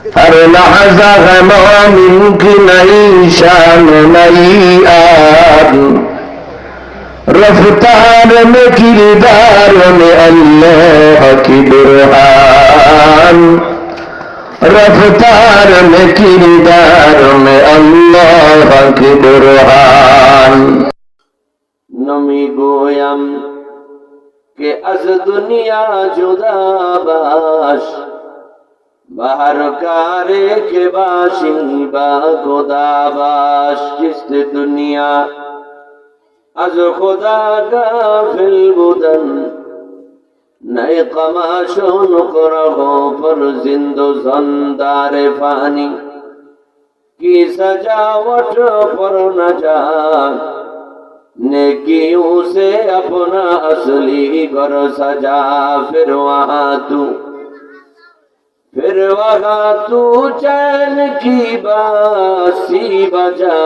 हर लहजा है मोमिन की नई शान नई आन, रफ्तार में किरदार में अल्लाह की बुरहान, रफ्तार में किरदार में अल्लाह की बुरहान। नमी गोयम के अज दुनिया जुदा बाश, बाहर कारे के बाशी बा खुदा बाश, किस्त दुनिया अज खुदा गाफिल बुदन, नए कमाशों नुकरहों पर जिंदो ज़ंदारे फानी की सजावट पर न जा, नेकियों से अपना असली घर सजा। फिर वहाँ तू चैन की बासी बजा,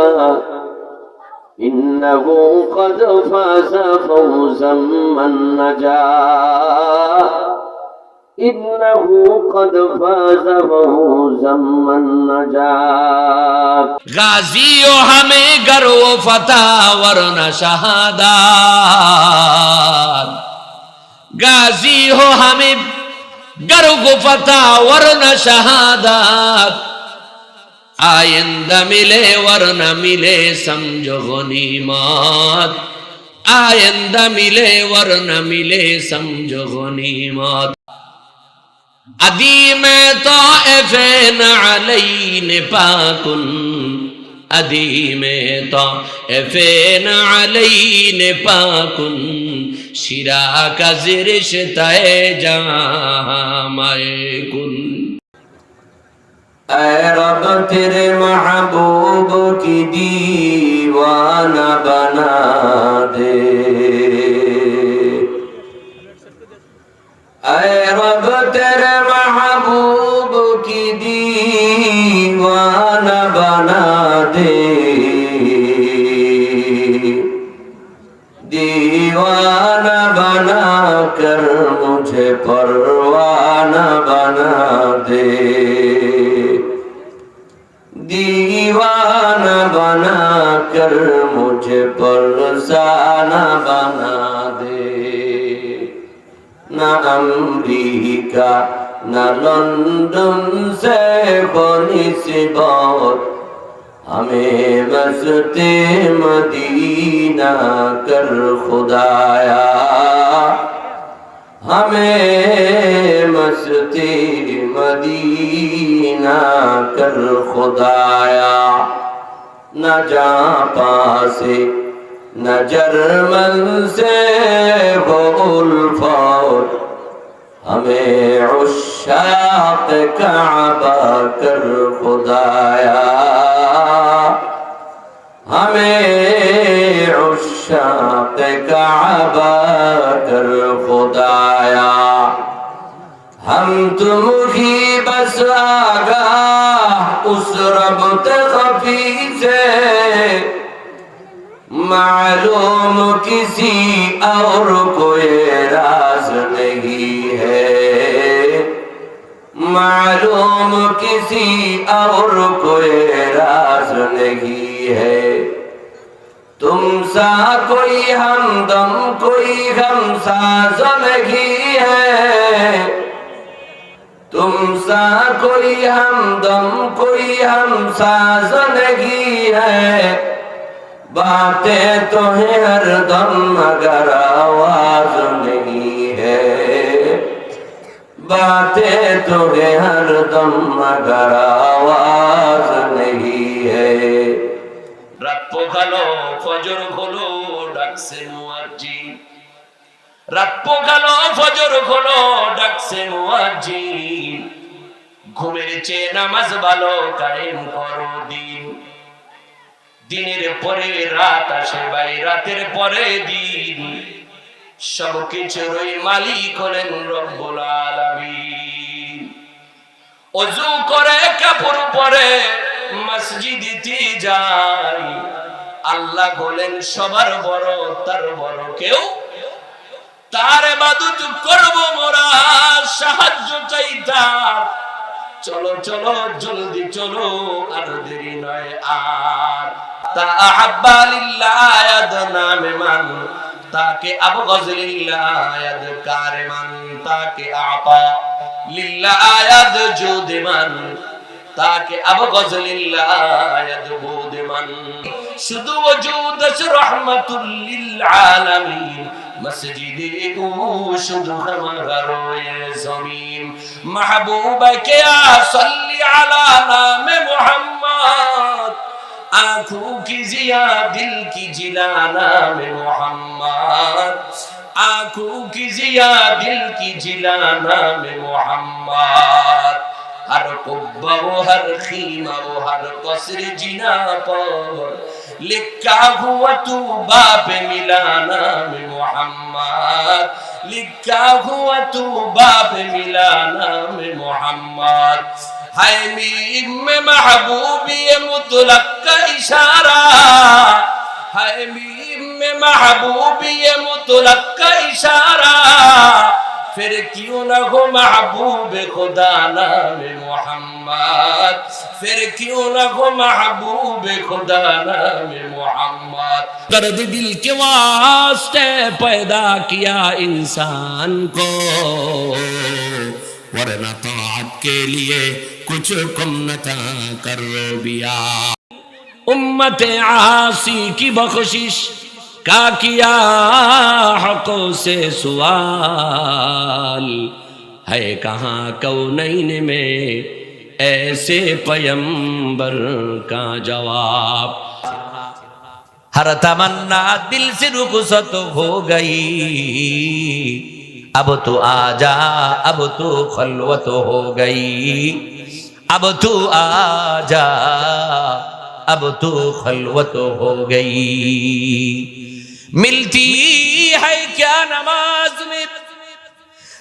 इन्नहु क़द फ़ाज़ फ़ौज़न मन नजा, इन्नहु क़द फ़ाज़ फ़ौज़न मन नजा। गाजी हो हमें गर्व फतह वरना शहादत, गाजी हो हमें गर्व फतह वरना शहादत, आइंदा मिले वरना मिले समझो गनीमत, आइंदा मिले वरना मिले समझो गनीमत। अदी में तो एफेन अलैन पाकुन, अदी में तो एफेन अलैन पाकुन, शिरा का ज़िरिश्ता-ए जामाए कुन। ऐ रब तेरे महबूब की दीवाना बना दे, ऐ रब तेरे महबूब की दीवाना बना दे, दीवाना बना कर मुझे परवाना बना दे, दीवाना बना कर मुझे परसाना बना दे। न अमरीका न लंदन से बनिस्बत, हमें मस्ते मदीना कर खुदाया, हमें मस्ते मदीना कर खुदाया। न जहाँ पासे न जर्मन से हो उल्फत, हमें उश्शाक़ काबा कर खुदाया, हमें उश्शाक़ काबा कर खुदाया। हम तुम ही बस आगाह उस रब्त ख़फ़ी से, मालूम किसी और कोई राज नहीं है, मालूम किसी और कोई राज नहीं है। तुम सा कोई हमदम कोई गमसाज नहीं है, तुम सा कोई हमदम कोई हमसाज नहीं है। बातें तो है हरदम मगर आवाज नहीं है, बातें तो है हरदम मगर आवाज नहीं है। রাত পোকালো ফজর হলো ডাকছে মুয়াজ্জিন, রাত পোকালো ফজর হলো ডাকছে মুয়াজ্জিন, ঘুমের চেয়ে নামাজ ভালো কায়েম করো দিন। দিনের পরে রাত আসে ভাই, রাতের পরে দিন, সবকিছুরই মালিক হলেন রব্বুল আলামিন। ওযু করে কাপড় পরে মসজিদে যাই, আল্লাহ বলেন সবার বড়, তার বড় কেউ, তার ইবাদত করব মোরা, সাহায্য চাই তার, চলো চলো জলদি চলো, আর দেরি নয় আর। তাহাব্বা লিল্লাহ ইয়াদনা মান, তাকে আবগাজ লিল্লাহ ইয়াদ কারিমান, তাকে আতা লিল্লাহ ইয়াদ জুদ মান, তাকে আবগাজ লিল্লাহ ইয়াদ বুদ মান। শুধু ওজুদ রহমাতুল লিল আলামিন, মসজিদে ও শুধু हमारा रोए ज़मीन। महबूबा क्या सल्ली अला नाम मोहम्मद, आंखों की जिया दिल की जिला नाम मोहम्मद, आंखों की जिया दिल की जिला नाम मोहम्मद। हर कुब्बा वो हर खीमा वो हर कसर जिना पर लिखा हुआ तू बाप मिला नाम मोहम्मद, लिखा हुआ तू बाप मिला नाम मोहम्मद। है मीम में महबूबी मुतलक का इशारा, है मीम में महबूबी मुतलक का इशारा, फिर क्यों न हो महबूब खुदा नाम मोहम्मद, फिर क्यों न हो महबूब खुदा नाम मोहम्मद। दर्द दिल के वास्ते पैदा किया इंसान को, वरना ताअत के लिए कुछ कम न था कर दिया। उम्मत आसी की बख्शिश का किया हक़ों से सवाल, है कहाँ कौनैन में ऐसे पैगंबर का जवाब। हर तमन्ना दिल से रुखसत हो गई, अब तो आजा अब तो खलवत हो गई, अब तो आजा अब तो खलवत हो गई। मिलती है क्या नमाज में,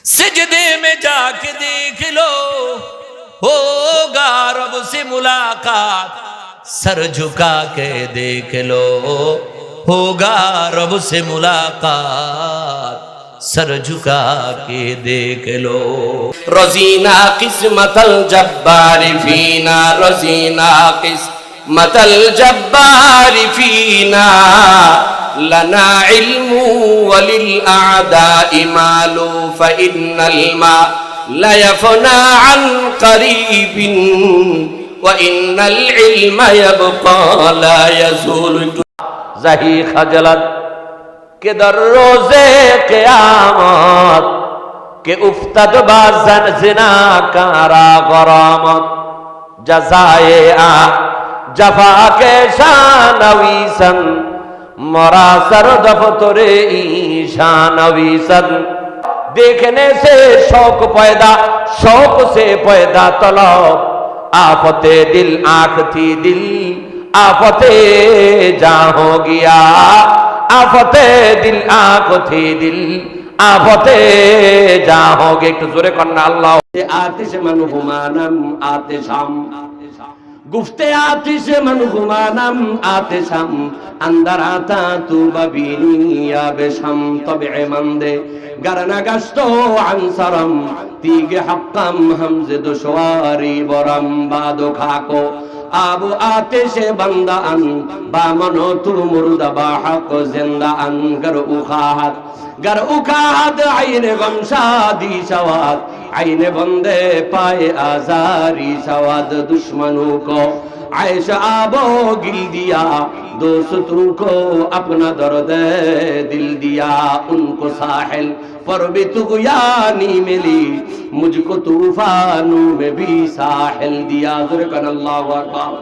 सजदे में जाके देख लो, होगा रब से मुलाकात, सर झुका के देख लो, होगा रब से मुलाकात, सर झुका के देख लो। रज़ीना किस्मतल जब्बारी फीना, रज़ीना किस्मतल जब्बारी फीना, लना इल्मु वलिल आदाइ मालू फ़इन्नल मा ला यफ़ना अन क़रीबिन व इन्नल इल्म यबक़ा ला यज़ूल। ज़ही खजलत के दर रोज़े क़यामत, के उफ्तद बाज़न ज़िना कारा ग़रामत, जज़ाए आ जफ़ा के शानवीसन, मरा सर दफ्तरे ईशानवीसन। देखने से शौक पैदा, शौक से पैदा तलब, आफते दिल आँख थी दिल आफते जहाँ हो गया, आफते दिल आँख थी दिल आफते जहाँ हो गए। एक जोरे करना अल्लाह। आतिश मन हुमानम आतिशम, गुफ्ते आतिश मन हुमानम आतिशम, अंदर आता तू बबीनी या बेशम, तबे मंदे गरना गश्तो अंसरम, तीगे हक्कम हमज़े दुश्वारी बरम, बादो खाको आबू आतिशे बंदा अन, बामनो तू मुर्दा बाहक जिंदा अन, गर उखाहत आईने गमशादी शवाद, आईने बंदे पाए आजारी शवाद। दुश्मनों को आयश आबो गिल दिया, दोस्तों को अपना दर्द दिल दिया, उनको साहिल पर भी तुग़यानी मिली, मुझको तूफानों में भी साहिल दिया। ज़ुरकन अल्लाहु अकबर।